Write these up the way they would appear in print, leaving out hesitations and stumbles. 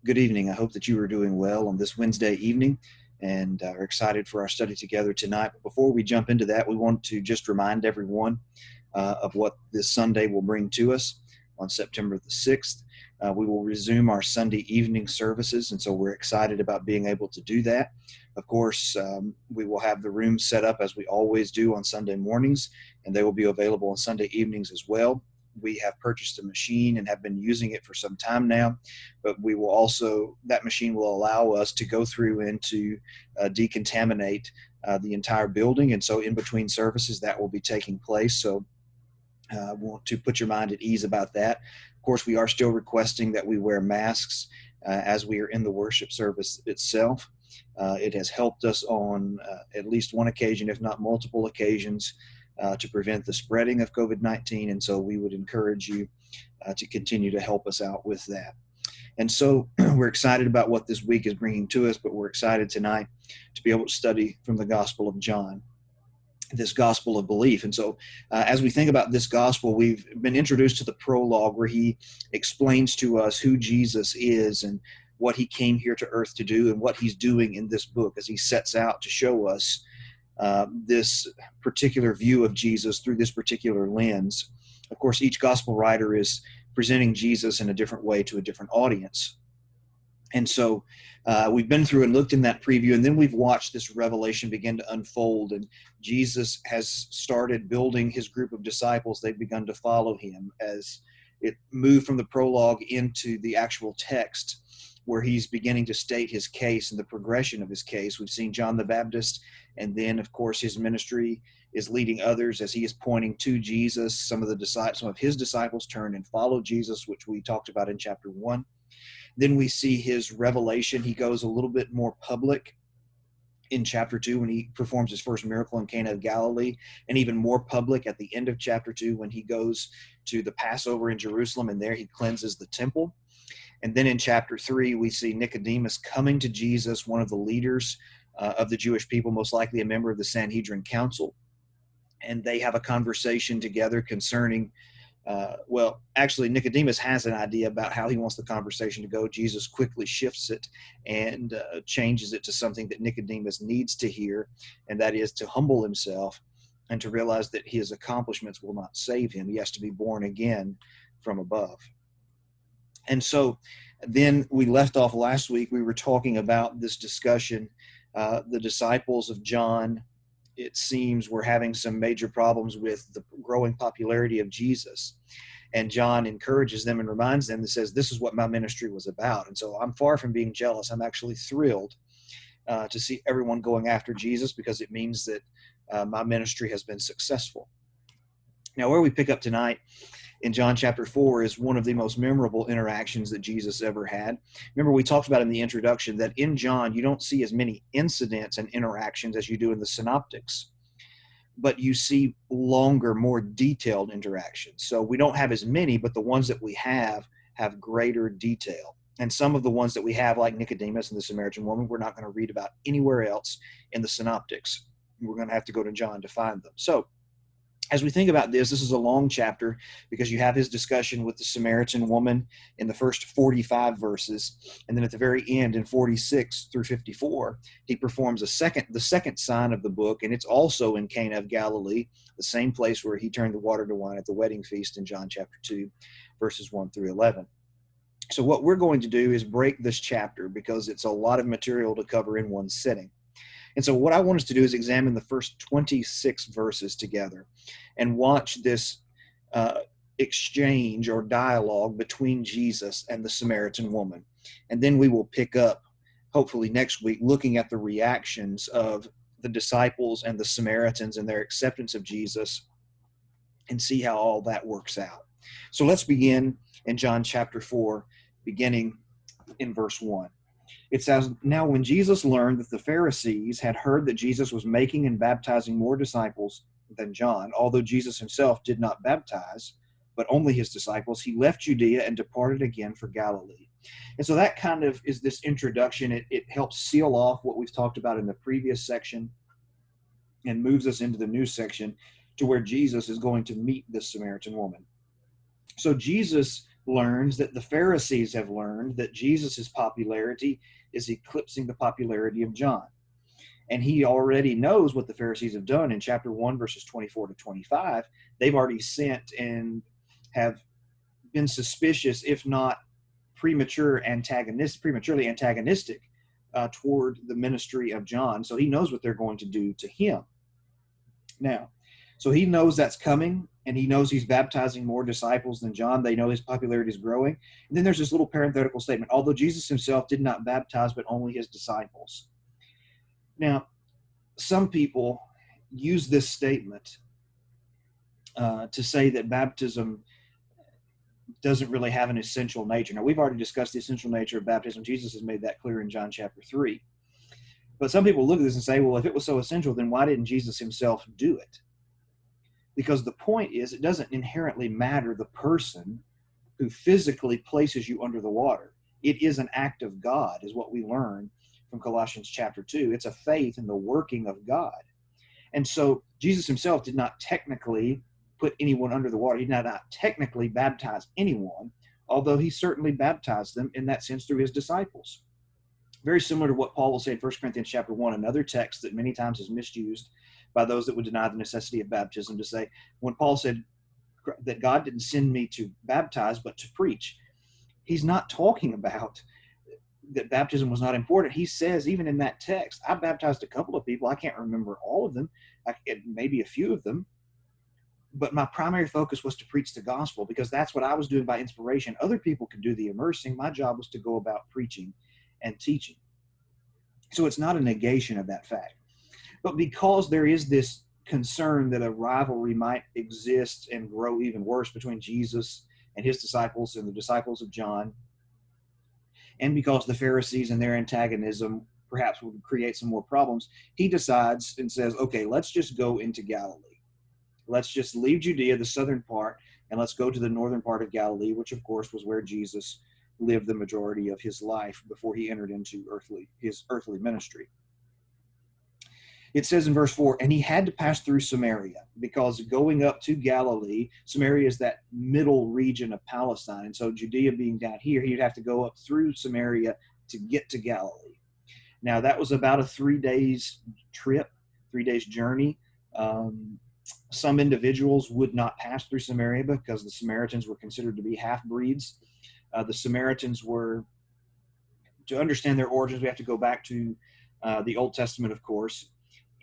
Good evening. I hope that you are doing well on this Wednesday evening and are excited for our study together tonight. But before we jump into that, we want to just remind everyone of what this Sunday will bring to us on September the 6th. We will resume our Sunday evening services, and so we're excited about being able to do that. Of course, we will have the rooms set up as we always do on Sunday mornings, and they will be available on Sunday evenings as well. We have purchased a machine and have been using it for some time now, but we will also, that machine will allow us to go through and to decontaminate the entire building. And so in between services, that will be taking place. So I want to put your mind at ease about that. Of course, we are still requesting that we wear masks as we are in the worship service itself. It has helped us on at least one occasion, if not multiple occasions, to prevent the spreading of COVID-19. And so we would encourage you to continue to help us out with that. And so we're excited about what this week is bringing to us, but we're excited tonight to be able to study from the Gospel of John, this gospel of belief. And so as we think about this gospel, we've been introduced to the prologue where he explains to us who Jesus is and what he came here to earth to do and what he's doing in this book as he sets out to show us this particular view of Jesus through this particular lens. Of course, each gospel writer is presenting Jesus in a different way to a different audience. And so we've been through and looked in that preview, and then we've watched this revelation begin to unfold. And Jesus has started building his group of disciples. They've begun to follow him as it moved from the prologue into the actual text, where he's beginning to state his case and the progression of his case. We've seen John the Baptist, and then, of course, his ministry is leading others as he is pointing to Jesus. Some of his disciples turn and follow Jesus, which we talked about in chapter 1. Then we see his revelation. He goes a little bit more public in chapter 2 when he performs his first miracle in Cana of Galilee, and even more public at the end of chapter 2 when he goes to the Passover in Jerusalem, and there he cleanses the temple. And then in chapter 3, we see Nicodemus coming to Jesus, one of the leaders of the Jewish people, most likely a member of the Sanhedrin Council. And they have a conversation together concerning, actually, Nicodemus has an idea about how he wants the conversation to go. Jesus quickly shifts it and changes it to something that Nicodemus needs to hear, and that is to humble himself and to realize that his accomplishments will not save him. He has to be born again from above. And so then we left off last week. We were talking about this discussion. The disciples of John, it seems, were having some major problems with the growing popularity of Jesus. And John encourages them and reminds them and says, this is what my ministry was about. And so I'm far from being jealous. I'm actually thrilled to see everyone going after Jesus, because it means that my ministry has been successful. Now, where we pick up tonight in John chapter 4 is one of the most memorable interactions that Jesus ever had. Remember, we talked about in the introduction that in John, you don't see as many incidents and interactions as you do in the synoptics, but you see longer, more detailed interactions. So we don't have as many, but the ones that we have greater detail. And some of the ones that we have, like Nicodemus and the Samaritan woman, we're not going to read about anywhere else in the synoptics. We're going to have to go to John to find them. So as we think about this is a long chapter because you have his discussion with the Samaritan woman in the first 45 verses. And then at the very end in 46 through 54, he performs the second sign of the book. And it's also in Cana of Galilee, the same place where he turned the water to wine at the wedding feast in John chapter 2, verses 1 through 11. So what we're going to do is break this chapter because it's a lot of material to cover in one sitting. And so what I want us to do is examine the first 26 verses together and watch this exchange or dialogue between Jesus and the Samaritan woman. And then we will pick up, hopefully next week, looking at the reactions of the disciples and the Samaritans and their acceptance of Jesus and see how all that works out. So let's begin in John chapter 4, beginning in verse 1. It says, now when Jesus learned that the Pharisees had heard that Jesus was making and baptizing more disciples than John, although Jesus himself did not baptize, but only his disciples, he left Judea and departed again for Galilee. And so that kind of is this introduction. It helps seal off what we've talked about in the previous section and moves us into the new section to where Jesus is going to meet this Samaritan woman. So Jesus learns that the Pharisees have learned that Jesus' popularity is eclipsing the popularity of John. And he already knows what the Pharisees have done in chapter 1, verses 24 to 25. They've already sent and have been suspicious, if not prematurely antagonistic toward the ministry of John. So he knows what they're going to do to him. Now, so he knows that's coming, and he knows he's baptizing more disciples than John. They know his popularity is growing. And then there's this little parenthetical statement, although Jesus himself did not baptize, but only his disciples. Now, some people use this statement to say that baptism doesn't really have an essential nature. Now, we've already discussed the essential nature of baptism. Jesus has made that clear in John chapter 3. But some people look at this and say, well, if it was so essential, then why didn't Jesus himself do it? Because the point is, it doesn't inherently matter the person who physically places you under the water. It is an act of God, is what we learn from Colossians chapter 2. It's a faith in the working of God. And so Jesus himself did not technically put anyone under the water. He did not technically baptize anyone, although he certainly baptized them in that sense through his disciples. Very similar to what Paul will say in 1 Corinthians chapter 1, another text that many times is misused by those that would deny the necessity of baptism, to say, when Paul said that God didn't send me to baptize, but to preach, he's not talking about that baptism was not important. He says, even in that text, I baptized a couple of people. I can't remember all of them, maybe a few of them. But my primary focus was to preach the gospel, because that's what I was doing by inspiration. Other people could do the immersing. My job was to go about preaching and teaching. So it's not a negation of that fact. But because there is this concern that a rivalry might exist and grow even worse between Jesus and his disciples and the disciples of John, and because the Pharisees and their antagonism perhaps would create some more problems, he decides and says, okay, let's just go into Galilee. Let's just leave Judea, the southern part, and let's go to the northern part of Galilee, which of course was where Jesus lived the majority of his life before he entered into his earthly ministry. It says in verse 4, and he had to pass through Samaria, because going up to Galilee, Samaria is that middle region of Palestine. And so Judea being down here, he'd have to go up through Samaria to get to Galilee. Now, that was about a 3 days trip, 3 days journey. Some individuals would not pass through Samaria because the Samaritans were considered to be half-breeds. The Samaritans were, to understand their origins, we have to go back to the Old Testament, of course.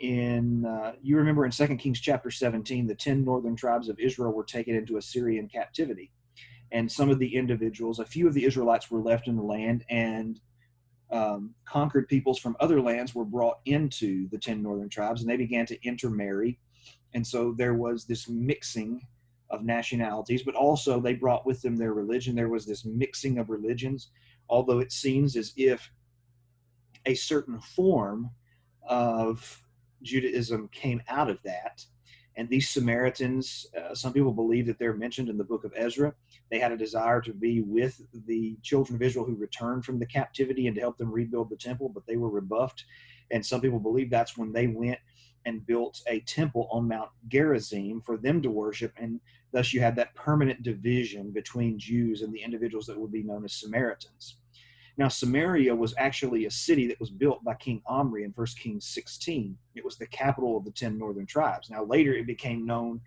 You remember in 2 Kings chapter 17, the 10 northern tribes of Israel were taken into Assyrian captivity. And some of the individuals, a few of the Israelites were left in the land, and conquered peoples from other lands were brought into the 10 northern tribes, and they began to intermarry. And so there was this mixing of nationalities, but also they brought with them their religion. There was this mixing of religions, although it seems as if a certain form of Judaism came out of that. And these Samaritans, some people believe that they're mentioned in the book of Ezra. They had a desire to be with the children of Israel who returned from the captivity and to help them rebuild the temple, but they were rebuffed. And some people believe that's when they went and built a temple on Mount Gerizim for them to worship. And thus you had that permanent division between Jews and the individuals that would be known as Samaritans. Now, Samaria was actually a city that was built by King Omri in 1 Kings 16. It was the capital of the 10 northern tribes. Now, later it became known,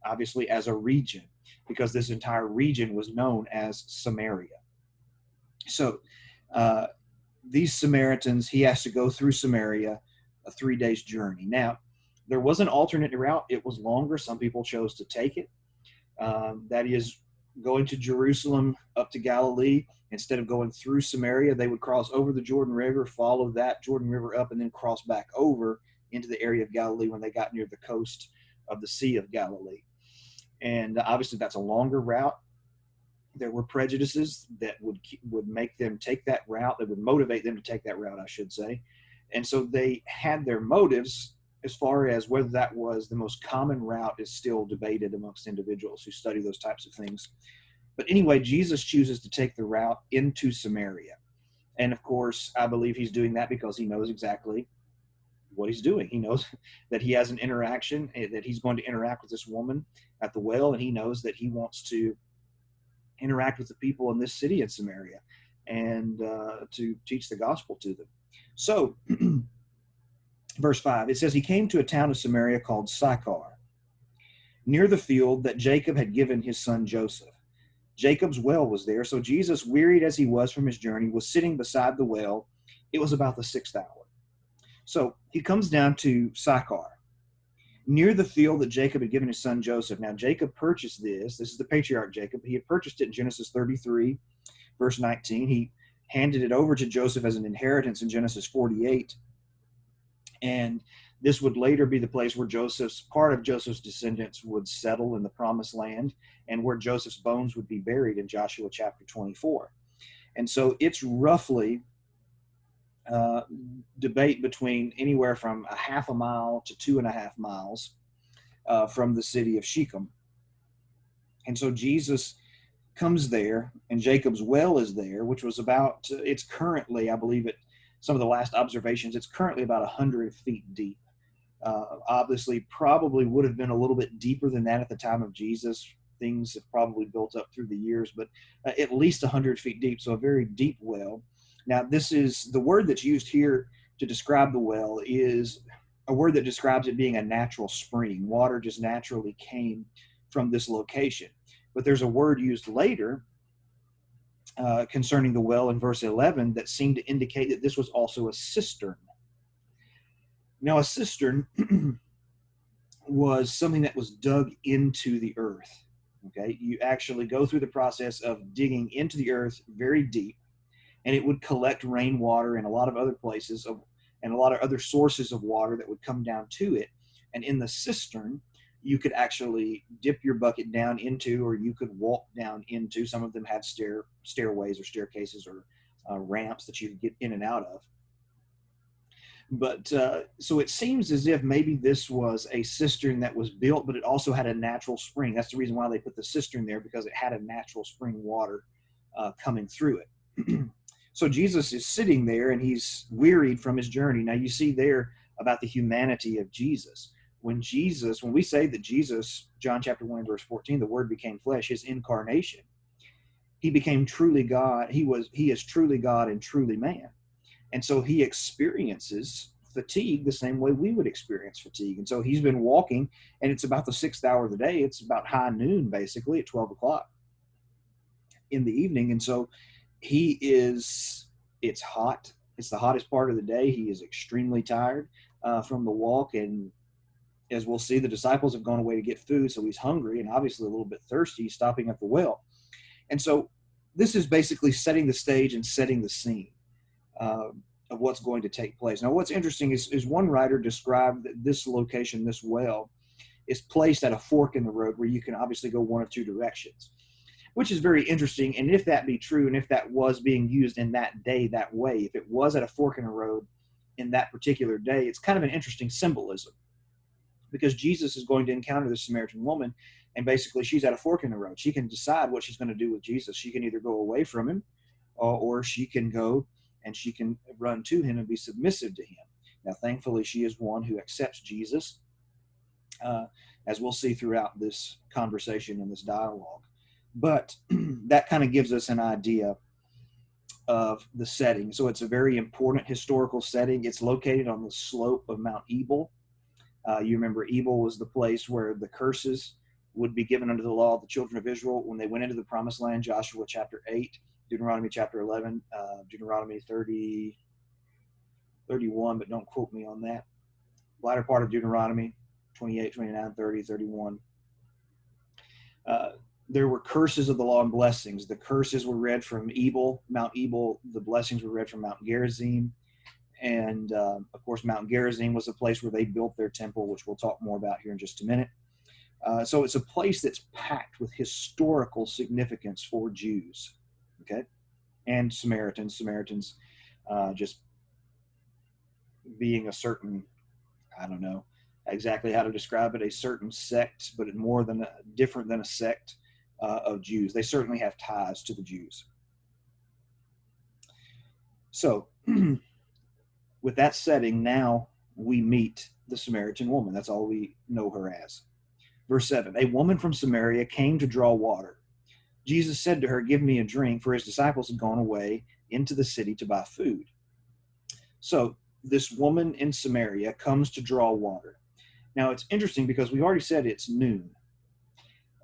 obviously, as a region, because this entire region was known as Samaria. So these Samaritans, he has to go through Samaria, a 3 days journey. Now, there was an alternate route. It was longer. Some people chose to take it. That is, going to Jerusalem up to Galilee. Instead of going through Samaria, they would cross over the Jordan River, follow that Jordan River up, and then cross back over into the area of Galilee when they got near the coast of the Sea of Galilee. And obviously that's a longer route. There were prejudices that would make them take that route, that would motivate them to take that route, I should say. And so they had their motives. As far as whether that was the most common route is still debated amongst individuals who study those types of things. But anyway, Jesus chooses to take the route into Samaria. And of course, I believe he's doing that because he knows exactly what he's doing. He knows that he has an interaction, that he's going to interact with this woman at the well, and he knows that he wants to interact with the people in this city in Samaria and to teach the gospel to them. So, verse 5, it says, he came to a town of Samaria called Sychar, near the field that Jacob had given his son Joseph. Jacob's well was there, so Jesus, wearied as he was from his journey, was sitting beside the well. It was about the 6th hour. So he comes down to Sychar, near the field that Jacob had given his son Joseph. Now, Jacob purchased this. This is the patriarch Jacob. He had purchased it in Genesis 33, verse 19. He handed it over to Joseph as an inheritance in Genesis 48. And this would later be the place where part of Joseph's descendants would settle in the promised land and where Joseph's bones would be buried in Joshua chapter 24. And so it's roughly debate between anywhere from a half a mile to 2.5 miles from the city of Shechem. And so Jesus comes there, and Jacob's well is there, which was it's currently, I believe at some of the last observations, it's currently about 100 feet deep. Obviously, probably would have been a little bit deeper than that at the time of Jesus. Things have probably built up through the years, but at least 100 feet deep, so a very deep well. Now, this is the word that's used here to describe the well is a word that describes it being a natural spring. Water just naturally came from this location. But there's a word used later concerning the well in verse 11 that seemed to indicate that this was also a cistern. Now, a cistern was something that was dug into the earth. Okay, you actually go through the process of digging into the earth very deep, and it would collect rainwater and a lot of other places and a lot of other sources of water that would come down to it. And in the cistern, you could actually dip your bucket down into, or you could walk down into. Some of them had stairways or staircases or ramps that you could get in and out of. But so it seems as if maybe this was a cistern that was built, but it also had a natural spring. That's the reason why they put the cistern there, because it had a natural spring water coming through it. So Jesus is sitting there and he's wearied from his journey. Now you see there about the humanity of Jesus. When we say that Jesus, John chapter 1 verse 14, the word became flesh, his incarnation, he became truly God. He is truly God and truly man. And so he experiences fatigue the same way we would experience fatigue. And so he's been walking, and it's about the 6th hour of the day. It's about high noon, basically, at 12 o'clock in the evening. And so it's hot. It's the hottest part of the day. He is extremely tired from the walk. And as we'll see, the disciples have gone away to get food. So he's hungry and obviously a little bit thirsty, stopping at the well. And so this is basically setting the stage and setting the scene of what's going to take place. Now, what's interesting is one writer described that this location, this well, is placed at a fork in the road where you can obviously go one of two directions, which is very interesting. And if that be true, and if that was being used in that day that way, if it was at a fork in the road in that particular day, it's kind of an interesting symbolism, because Jesus is going to encounter the Samaritan woman, and basically she's at a fork in the road. She can decide what she's going to do with Jesus. She can either go away from him, or she can go and she can run to him and be submissive to him. Now, thankfully, she is one who accepts Jesus, as we'll see throughout this conversation and this dialogue. But that kind of gives us an idea of the setting. So it's a very important historical setting. It's located on the slope of Mount Ebal. You remember Ebal was the place where the curses would be given under the law of the children of Israel when they went into the promised land. Joshua chapter 8, Deuteronomy chapter 11, Deuteronomy 30, 31, but don't quote me on that. Latter part of Deuteronomy 28, 29, 30, 31. There were curses of the law and blessings. The curses were read from Ebal, Mount Ebal. The blessings were read from Mount Gerizim. And, of course, Mount Gerizim was a place where they built their temple, which we'll talk more about here in just a minute. So it's a place that's packed with historical significance for Jews, okay, and Samaritans. Samaritans just being a certain, I don't know exactly how to describe it, a certain sect, but different than a sect of Jews. They certainly have ties to the Jews. So with that setting, now we meet the Samaritan woman. That's all we know her as. Verse 7, a woman from Samaria came to draw water. Jesus said to her, "Give me a drink," for his disciples had gone away into the city to buy food. So this woman in Samaria comes to draw water. Now it's interesting because we already said it's noon.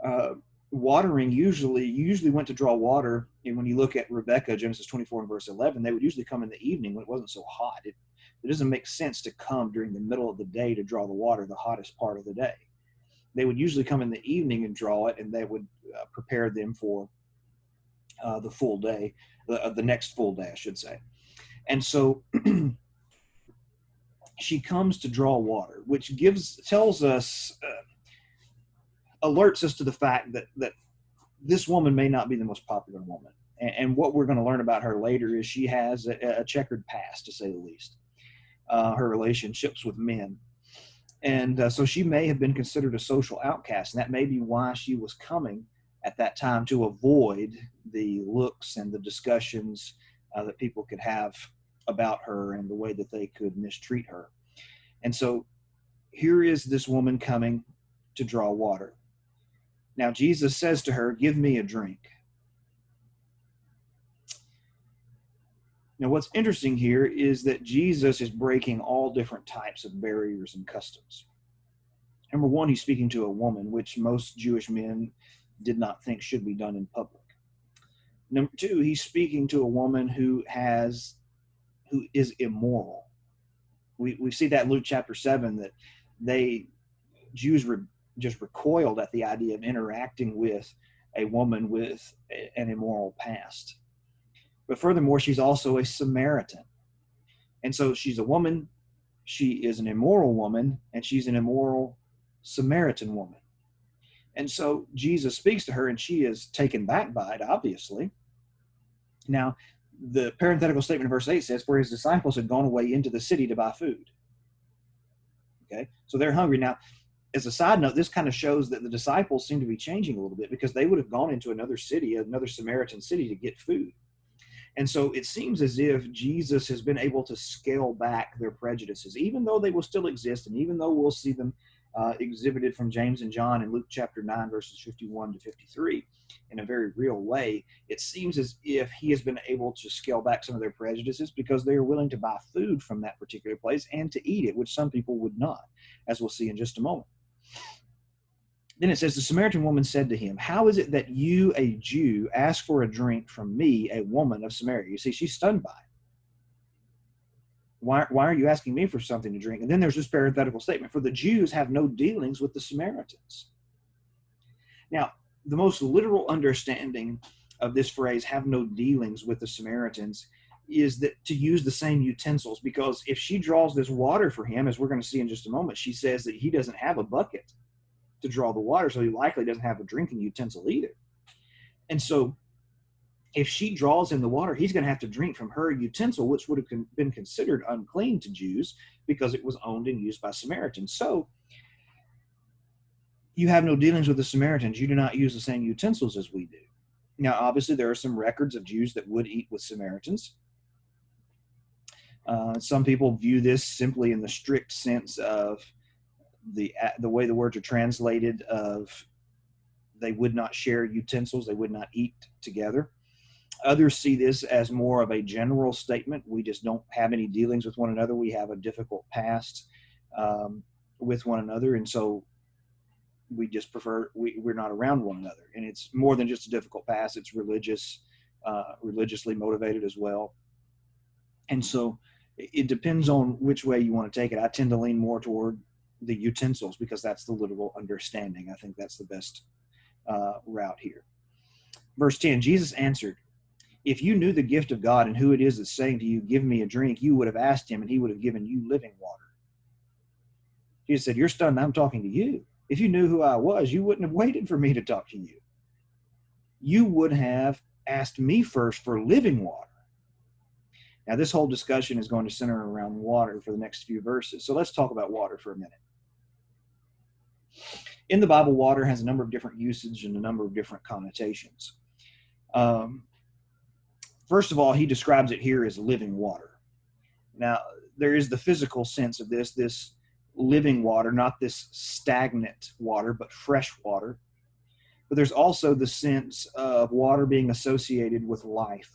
Uh, Watering you usually went to draw water, and when you look at Rebecca, Genesis 24 and verse 11, they would usually come in the evening when it wasn't so hot. It doesn't make sense to come during the middle of the day to draw the water, the hottest part of the day. They would usually come in the evening and draw it, and they would prepare them for the full day, the next full day, I should say. And so she comes to draw water, which tells us, alerts us to the fact that this woman may not be the most popular woman. And what we're going to learn about her later is she has a checkered past, to say the least, her relationships with men. And so she may have been considered a social outcast, and that may be why she was coming at that time, to avoid the looks and the discussions that people could have about her and the way that they could mistreat her. And so here is this woman coming to draw water. Now Jesus says to her, "Give me a drink." Now what's interesting here is that Jesus is breaking all different types of barriers and customs. Number one, he's speaking to a woman, which most Jewish men did not think should be done in public. Number two, he's speaking to a woman who is immoral. We see that in Luke chapter 7, that Jews just recoiled at the idea of interacting with a woman with an immoral past. But furthermore, she's also a Samaritan. And so she's a woman, she is an immoral woman, and she's an immoral Samaritan woman. And so Jesus speaks to her, and she is taken back by it, obviously. Now, the parenthetical statement in verse 8 says, "For his disciples had gone away into the city to buy food." Okay, so they're hungry. Now, as a side note, this kind of shows that the disciples seem to be changing a little bit, because they would have gone into another city, another Samaritan city, to get food. And so it seems as if Jesus has been able to scale back their prejudices, even though they will still exist, and even though we'll see them exhibited from James and John in Luke chapter 9, verses 51 to 53, in a very real way. It seems as if he has been able to scale back some of their prejudices, because they are willing to buy food from that particular place and to eat it, which some people would not, as we'll see in just a moment. Then it says, the Samaritan woman said to him, "How is it that you, a Jew, ask for a drink from me, a woman of Samaria?" You see, she's stunned by it. Why are you asking me for something to drink? And then there's this parenthetical statement, "For the Jews have no dealings with the Samaritans." Now, the most literal understanding of this phrase, "have no dealings with the Samaritans," is that to use the same utensils, because if she draws this water for him, as we're going to see in just a moment, she says that he doesn't have a bucket to draw the water, so he likely doesn't have a drinking utensil either. And so if she draws him the water, he's going to have to drink from her utensil, which would have been considered unclean to Jews because it was owned and used by Samaritans. So you have no dealings with the Samaritans. You do not use the same utensils as we do. Now, obviously, there are some records of Jews that would eat with Samaritans. Some people view this simply in the strict sense of the way the words are translated, of they would not share utensils, they would not eat together. Others see this as more of a general statement. We just don't have any dealings with one another. We have a difficult past with one another, and so we just prefer, we're not around one another. And it's more than just a difficult past. It's religiously motivated as well. And so it depends on which way you want to take it. I tend to lean more toward the utensils, because that's the literal understanding. I think that's the best route here. Verse 10, Jesus answered, "If you knew the gift of God and who it is that's saying to you, 'Give me a drink,' you would have asked him, and he would have given you living water." Jesus said, "You're stunned. I'm talking to you. If you knew who I was, you wouldn't have waited for me to talk to you. You would have asked me first for living water." Now, this whole discussion is going to center around water for the next few verses. So let's talk about water for a minute. In the Bible, water has a number of different usage and a number of different connotations. First of all, he describes it here as living water. Now, there is the physical sense of this living water, not this stagnant water, but fresh water. But there's also the sense of water being associated with life.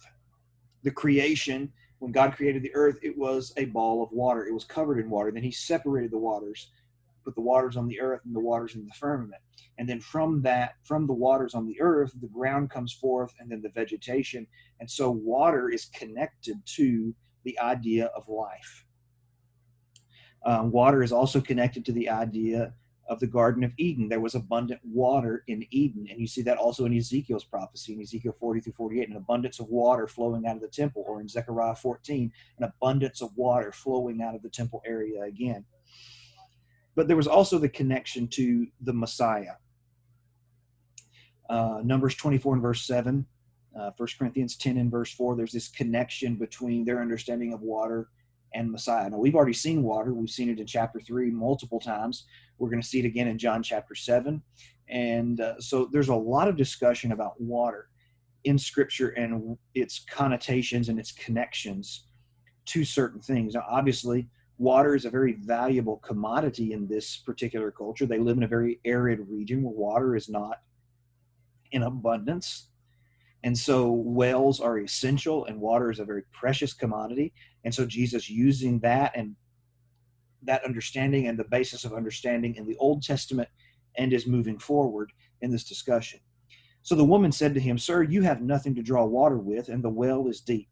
The creation, when God created the earth, it was a ball of water. It was covered in water. Then he separated the waters, put the waters on the earth and the waters in the firmament. And then from the waters on the earth, the ground comes forth and then the vegetation. And so water is connected to the idea of life. Water is also connected to the idea of the Garden of Eden. There was abundant water in Eden. And you see that also in Ezekiel's prophecy, in Ezekiel 40 through 48, an abundance of water flowing out of the temple, or in Zechariah 14, an abundance of water flowing out of the temple area again. But there was also the connection to the Messiah. Numbers 24 and verse 7, 1 Corinthians 10 and verse 4, there's this connection between their understanding of water and Messiah. Now, we've already seen water. We've seen it in chapter 3 multiple times. We're going to see it again in John chapter 7. And so there's a lot of discussion about water in Scripture and its connotations and its connections to certain things. Now, obviously, water is a very valuable commodity in this particular culture. They live in a very arid region where water is not in abundance. And so wells are essential, and water is a very precious commodity. And so Jesus, using that and that understanding and the basis of understanding in the Old Testament, and is moving forward in this discussion. So the woman said to him, "Sir, you have nothing to draw water with, and the well is deep.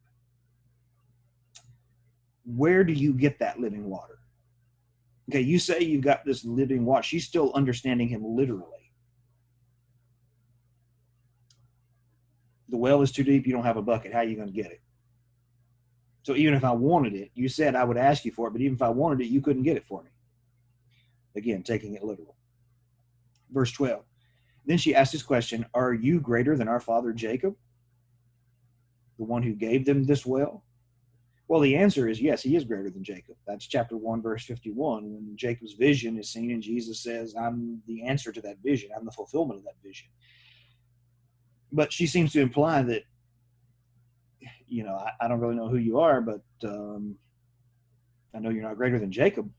Where do you get that living water?" Okay, you say you've got this living water. She's still understanding him literally. The well is too deep. You don't have a bucket. How are you going to get it? So even if I wanted it, you said I would ask you for it, but even if I wanted it, you couldn't get it for me. Again, taking it literal. Verse 12. Then she asked this question, "Are you greater than our father Jacob, the one who gave them this well?" Well, the answer is yes, he is greater than Jacob. That's chapter 1, verse 51, when Jacob's vision is seen and Jesus says, "I'm the answer to that vision. I'm the fulfillment of that vision." But she seems to imply that, I don't really know who you are, but I know you're not greater than Jacob.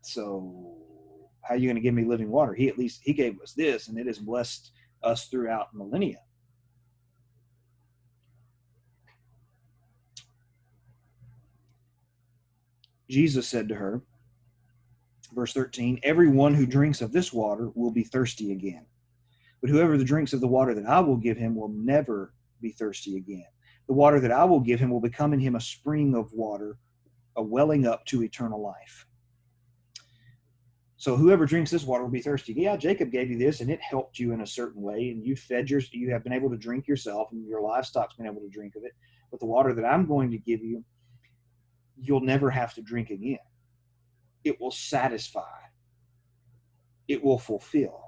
So how are you going to give me living water? He gave us this, and it has blessed us throughout millennia. Jesus said to her, verse 13, "Everyone who drinks of this water will be thirsty again. But whoever drinks of the water that I will give him will never be thirsty again. The water that I will give him will become in him a spring of water, a welling up to eternal life." So whoever drinks this water will be thirsty. Yeah, Jacob gave you this, and it helped you in a certain way, and you have been able to drink yourself, and your livestock's been able to drink of it. But the water that I'm going to give you, you'll never have to drink again. It will satisfy. It will fulfill.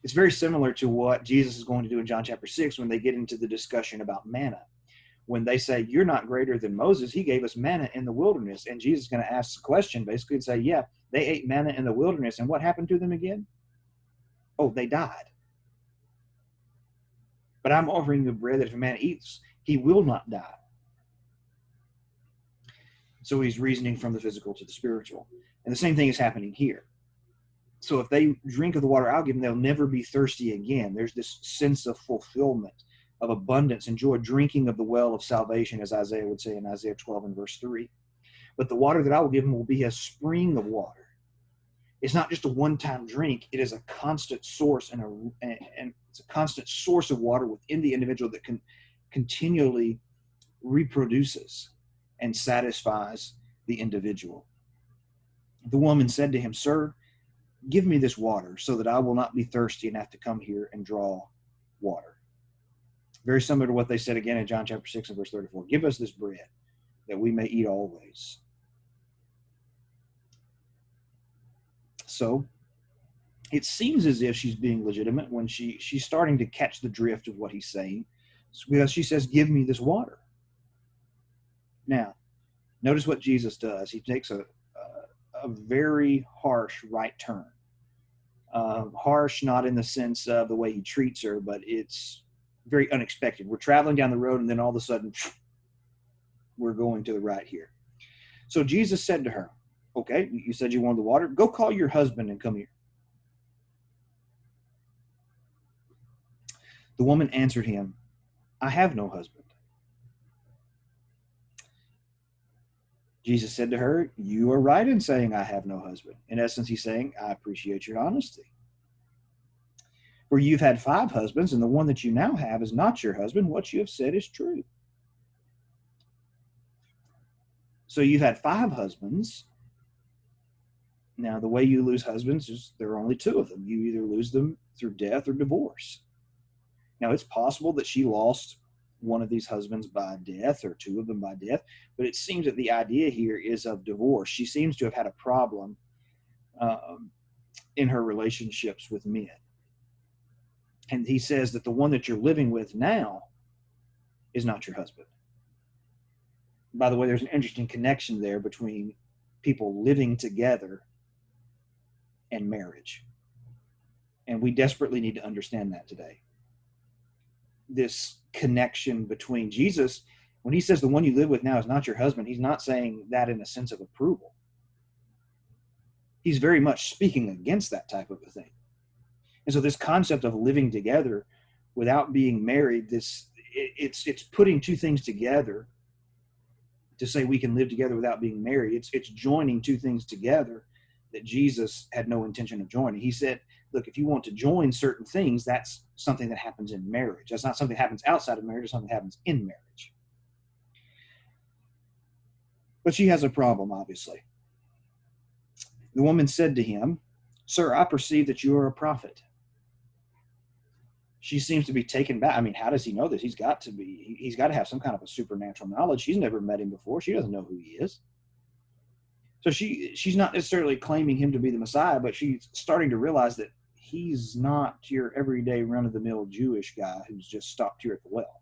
It's very similar to what Jesus is going to do in John chapter 6 when they get into the discussion about manna. When they say, "You're not greater than Moses, he gave us manna in the wilderness." And Jesus is going to ask the question basically and say, yeah, they ate manna in the wilderness, and what happened to them again? Oh, they died. But I'm offering you bread that if a man eats, he will not die. So he's reasoning from the physical to the spiritual. And the same thing is happening here. So if they drink of the water I'll give them, they'll never be thirsty again. There's this sense of fulfillment, of abundance and joy, drinking of the well of salvation, as Isaiah would say in Isaiah 12 and verse 3. But the water that I will give them will be a spring of water. It's not just a one-time drink. It is a constant source, and it's a constant source of water within the individual that can continually reproduces and satisfies the individual. The woman said to him, "Sir, give me this water so that I will not be thirsty and have to come here and draw water." Very similar to what they said again in John chapter 6 and verse 34. "Give us this bread that we may eat always." So it seems as if she's being legitimate when she's starting to catch the drift of what he's saying, because she says, "Give me this water." Now, notice what Jesus does. He takes a very harsh right turn. Harsh, not in the sense of the way he treats her, but it's very unexpected. We're traveling down the road, and then all of a sudden, we're going to the right here. So Jesus said to her, "Okay, you said you wanted the water. Go call your husband and come here." The woman answered him, I have no husband. Jesus said to her, you are right in saying I have no husband. In essence, he's saying, I appreciate your honesty. For you've had 5 husbands, and the one that you now have is not your husband. What you have said is true. So you've had 5 husbands. Now, the way you lose husbands is there are only 2 of them. You either lose them through death or divorce. Now, it's possible that she lost one of these husbands by death or 2 of them by death, but it seems that the idea here is of divorce. She seems to have had a problem in her relationships with men. And he says that the one that you're living with now is not your husband. By the way, there's an interesting connection there between people living together and marriage. And we desperately need to understand that today. This connection between Jesus, when he says the one you live with now is not your husband, he's not saying that in a sense of approval. He's very much speaking against that type of a thing. And so this concept of living together without being married, it's putting 2 things together to say we can live together without being married. It's joining 2 things together that Jesus had no intention of joining. He said, look, if you want to join certain things, that's something that happens in marriage. That's not something that happens outside of marriage, it's something that happens in marriage. But she has a problem, obviously. The woman said to him, Sir, I perceive that you are a prophet. She seems to be taken back. I mean, how does he know this? He's got to have some kind of a supernatural knowledge. She's never met him before. She doesn't know who he is. So she's not necessarily claiming him to be the Messiah, but she's starting to realize that he's not your everyday run-of-the-mill Jewish guy who's just stopped here at the well.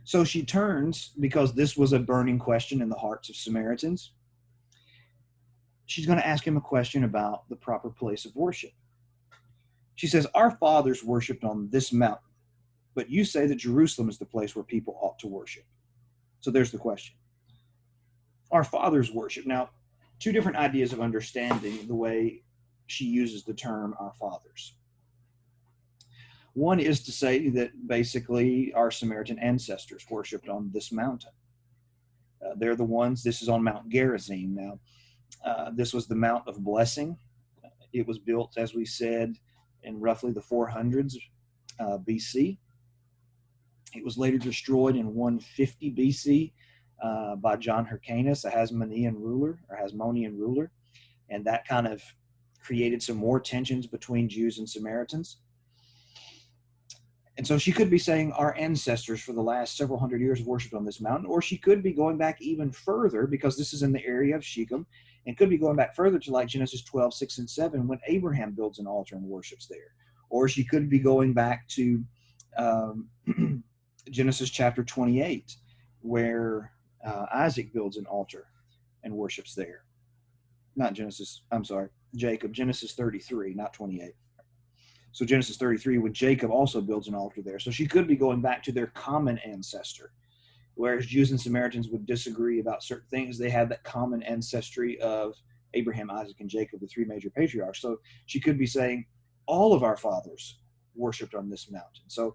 So she turns, because this was a burning question in the hearts of Samaritans. She's going to ask him a question about the proper place of worship. She says, our fathers worshipped on this mountain, but you say that Jerusalem is the place where people ought to worship. So there's the question. Our fathers worship. Now, 2 different ideas of understanding the way she uses the term our fathers. One is to say that basically our Samaritan ancestors worshipped on this mountain. They're the ones, this is on Mount Gerizim. Now, this was the Mount of Blessing. It was built, as we said, in roughly the 400s BC. It was later destroyed in 150 BC by John Hyrcanus, a Hasmonean ruler, and that kind of created some more tensions between Jews and Samaritans. And so she could be saying our ancestors for the last several hundred years worshipped on this mountain, or she could be going back even further, because this is in the area of Shechem, and could be going back further to like Genesis 12, 6, and 7, when Abraham builds an altar and worships there. Or she could be going back to Genesis chapter 28, where Isaac builds an altar and worships there. Jacob, Genesis 33, not 28. So Genesis 33, when Jacob also builds an altar there. So she could be going back to their common ancestor. Whereas Jews and Samaritans would disagree about certain things, they had that common ancestry of Abraham, Isaac, and Jacob, the 3 major patriarchs. So she could be saying all of our fathers worshipped on this mountain. So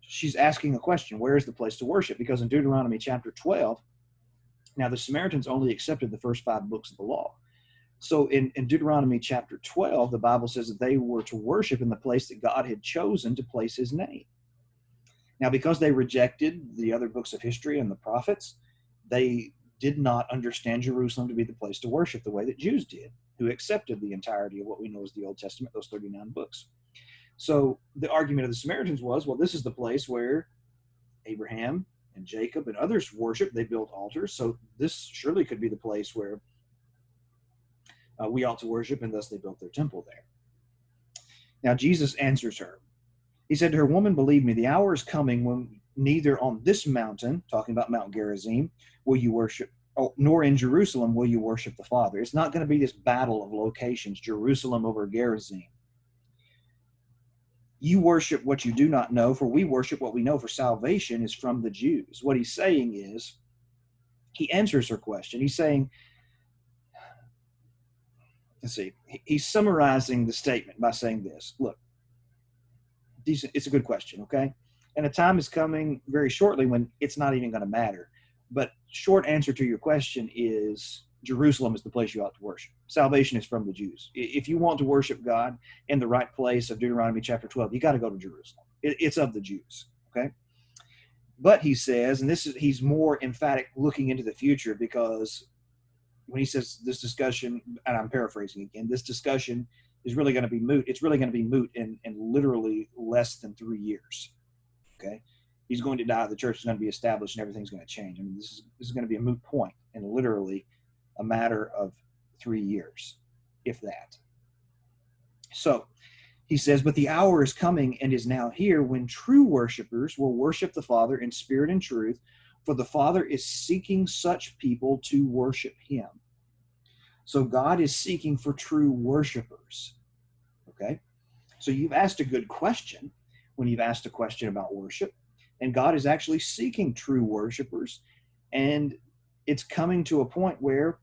she's asking a question, where is the place to worship? Because in Deuteronomy chapter 12, now the Samaritans only accepted the first 5 books of the law. So in Deuteronomy chapter 12, the Bible says that they were to worship in the place that God had chosen to place his name. Now, because they rejected the other books of history and the prophets, they did not understand Jerusalem to be the place to worship the way that Jews did, who accepted the entirety of what we know as the Old Testament, those 39 books. So the argument of the Samaritans was, well, this is the place where Abraham and Jacob and others worshiped. They built altars. So this surely could be the place where we ought to worship, and thus they built their temple there. Now Jesus answers her. He said to her, Woman, believe me, the hour is coming when neither on this mountain, talking about Mount Gerizim, will you worship, nor in Jerusalem will you worship the Father. It's not going to be this battle of locations, Jerusalem over Gerizim. You worship what you do not know, for we worship what we know, for salvation is from the Jews. What he's saying is, he answers her question. He's saying, let's see, he's summarizing the statement by saying this. Look, it's a good question, okay? And a time is coming very shortly when it's not even going to matter. But short answer to your question is Jerusalem is the place you ought to worship. Salvation is from the Jews. If you want to worship God in the right place of Deuteronomy chapter 12, you got to go to Jerusalem. It's of the Jews, okay? But he says, and he's more emphatic looking into the future, because when he says this discussion, and I'm paraphrasing again, this discussion is really going to be moot. It's really going to be moot in literally less than 3 years. Okay, he's going to die. The church is going to be established, and everything's going to change. I mean, this is going to be a moot point in literally a matter of 3 years, if that. So he says, but the hour is coming and is now here when true worshipers will worship the Father in spirit and truth, for the Father is seeking such people to worship him. So God is seeking for true worshipers. Okay? So you've asked a good question when you've asked a question about worship, and God is actually seeking true worshipers, and it's coming to a point where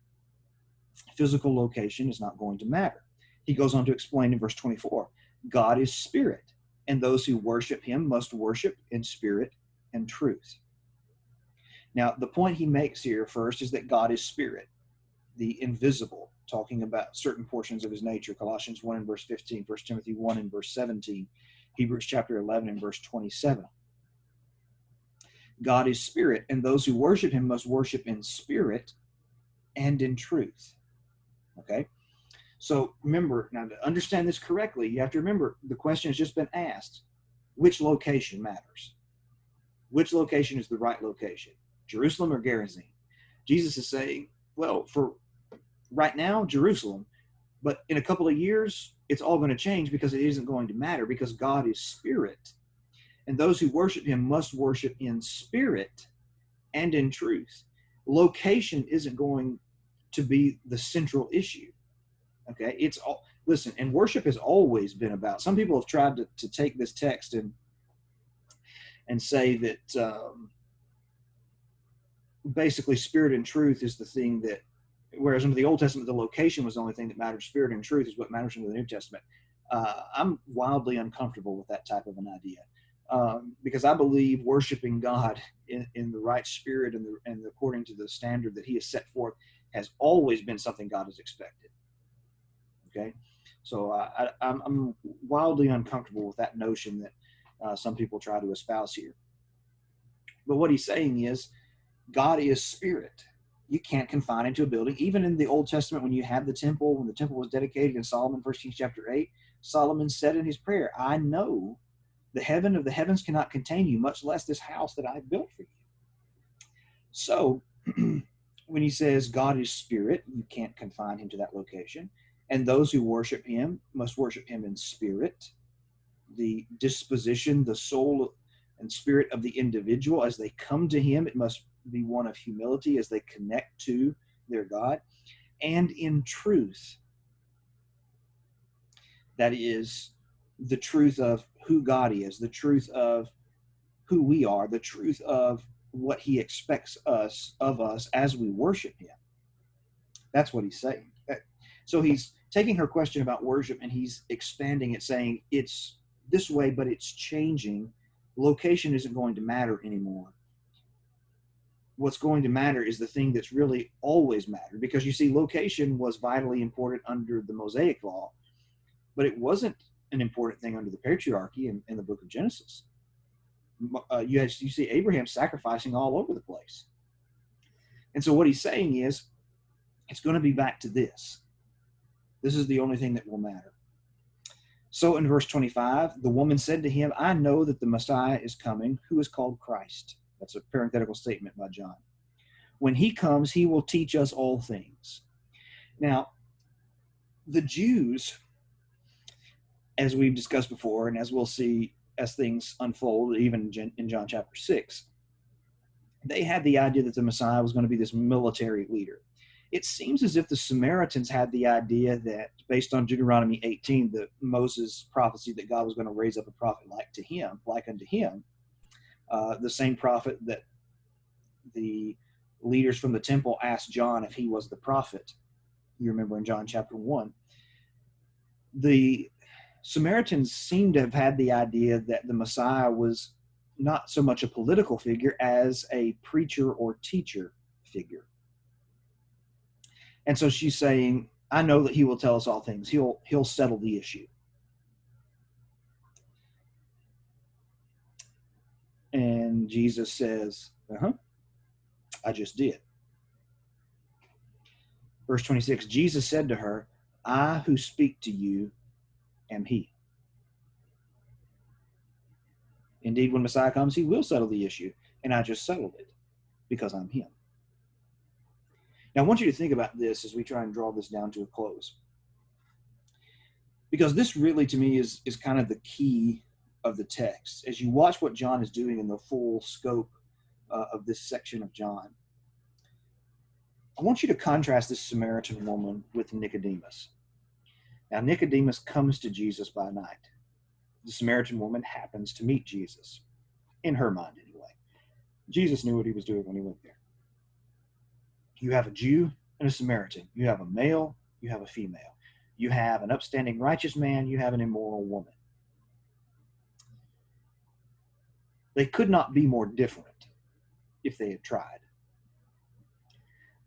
physical location is not going to matter. He goes on to explain in verse 24, God is spirit, and those who worship him must worship in spirit and truth. Now, the point he makes here first is that God is spirit, the invisible, talking about certain portions of his nature. Colossians 1 and verse 15, 1 Timothy 1 and verse 17, Hebrews chapter 11 and verse 27. God is spirit, and those who worship him must worship in spirit and in truth. Okay? So remember, now to understand this correctly, you have to remember the question has just been asked. Which location matters? Which location is the right location? Jerusalem or Gerizim? Jesus is saying, well, for right now, Jerusalem, but in a couple of years, it's all going to change, because it isn't going to matter, because God is spirit. And those who worship him must worship in spirit and in truth. Location isn't going to be the central issue. Okay, it's all, listen, and worship has always been about, some people have tried to take this text and say that basically spirit and truth is the thing that, whereas under the Old Testament, the location was the only thing that mattered. Spirit and truth is what matters under the New Testament. I'm wildly uncomfortable with that type of an idea, because I believe worshiping God in the right spirit and according to the standard that he has set forth has always been something God has expected. Okay, so I'm wildly uncomfortable with that notion that some people try to espouse here. But what he's saying is, God is spirit. You can't confine him to a building. Even in the Old Testament, when you have the temple, when the temple was dedicated in Solomon, 1 Kings chapter 8, Solomon said in his prayer, I know the heaven of the heavens cannot contain you, much less this house that I built for you. So when he says God is spirit, you can't confine him to that location. And those who worship him must worship him in spirit. The disposition, the soul and spirit of the individual, as they come to him, it must be one of humility as they connect to their God. And in truth, that is the truth of who God is, the truth of who we are, the truth of what he expects of us as we worship him. That's what he's saying. So he's taking her question about worship and he's expanding it, saying it's this way, but it's changing. Location isn't going to matter anymore. What's going to matter is the thing that's really always mattered, because you see, location was vitally important under the Mosaic law, but it wasn't an important thing under the patriarchy in the book of Genesis. You see Abraham sacrificing all over the place. And so what he's saying is, it's going to be back to this. This is the only thing that will matter. So in verse 25, the woman said to him, I know that the Messiah is coming, who is called Christ. That's a parenthetical statement by John. When he comes, he will teach us all things. Now, the Jews, as we've discussed before, and as we'll see as things unfold, even in John chapter 6, they had the idea that the Messiah was going to be this military leader. It seems as if the Samaritans had the idea that, based on Deuteronomy 18, the Moses prophecy that God was going to raise up a prophet like unto him, the same prophet that the leaders from the temple asked John if he was the prophet. You remember in John chapter 1. The Samaritans seem to have had the idea that the Messiah was not so much a political figure as a preacher or teacher figure. And so she's saying, I know that he will tell us all things. He'll settle the issue. And Jesus says, I just did. Verse 26, Jesus said to her, I who speak to you am he. Indeed, when Messiah comes, he will settle the issue. And I just settled it because I'm him. Now, I want you to think about this as we try and draw this down to a close. Because this really, to me, is kind of the key of the text. As you watch what John is doing in the full scope of this section of John, I want you to contrast this Samaritan woman with Nicodemus. Now, Nicodemus comes to Jesus by night. The Samaritan woman happens to meet Jesus, in her mind anyway. Jesus knew what he was doing when he went there. You have a Jew and a Samaritan. You have a male, you have a female. You have an upstanding righteous man, you have an immoral woman. They could not be more different if they had tried.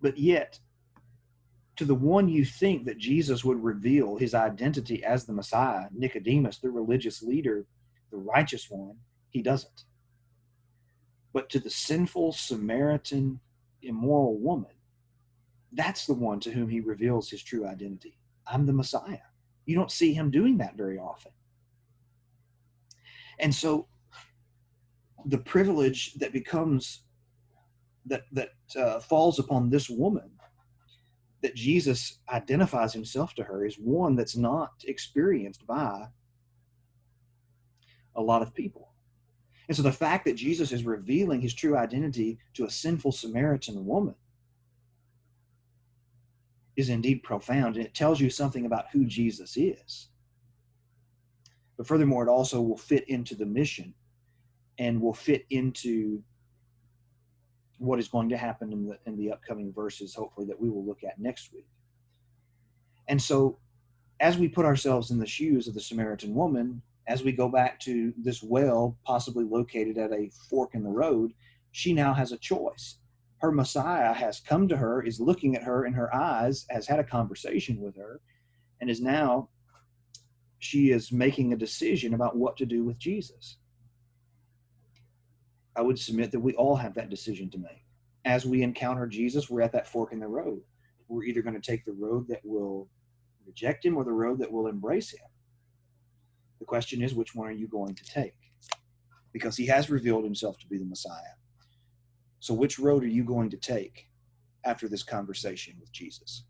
But yet, to the one you think that Jesus would reveal his identity as the Messiah, Nicodemus, the religious leader, the righteous one, he doesn't. But to the sinful Samaritan, immoral woman, that's the one to whom he reveals his true identity. I'm the Messiah. You don't see him doing that very often. And so the privilege that becomes, that falls upon this woman, that Jesus identifies himself to her, is one that's not experienced by a lot of people. And so the fact that Jesus is revealing his true identity to a sinful Samaritan woman is indeed profound, and it tells you something about who Jesus is. But furthermore, it also will fit into the mission and will fit into what is going to happen in the upcoming verses, hopefully, that we will look at next week. And so as we put ourselves in the shoes of the Samaritan woman, as we go back to this well, possibly located at a fork in the road, she now has a choice. Her Messiah has come to her, is looking at her in her eyes, has had a conversation with her, and is now, she is making a decision about what to do with Jesus. I would submit that we all have that decision to make. As we encounter Jesus, we're at that fork in the road. We're either going to take the road that will reject him or the road that will embrace him. The question is, which one are you going to take? Because he has revealed himself to be the Messiah. So which road are you going to take after this conversation with Jesus?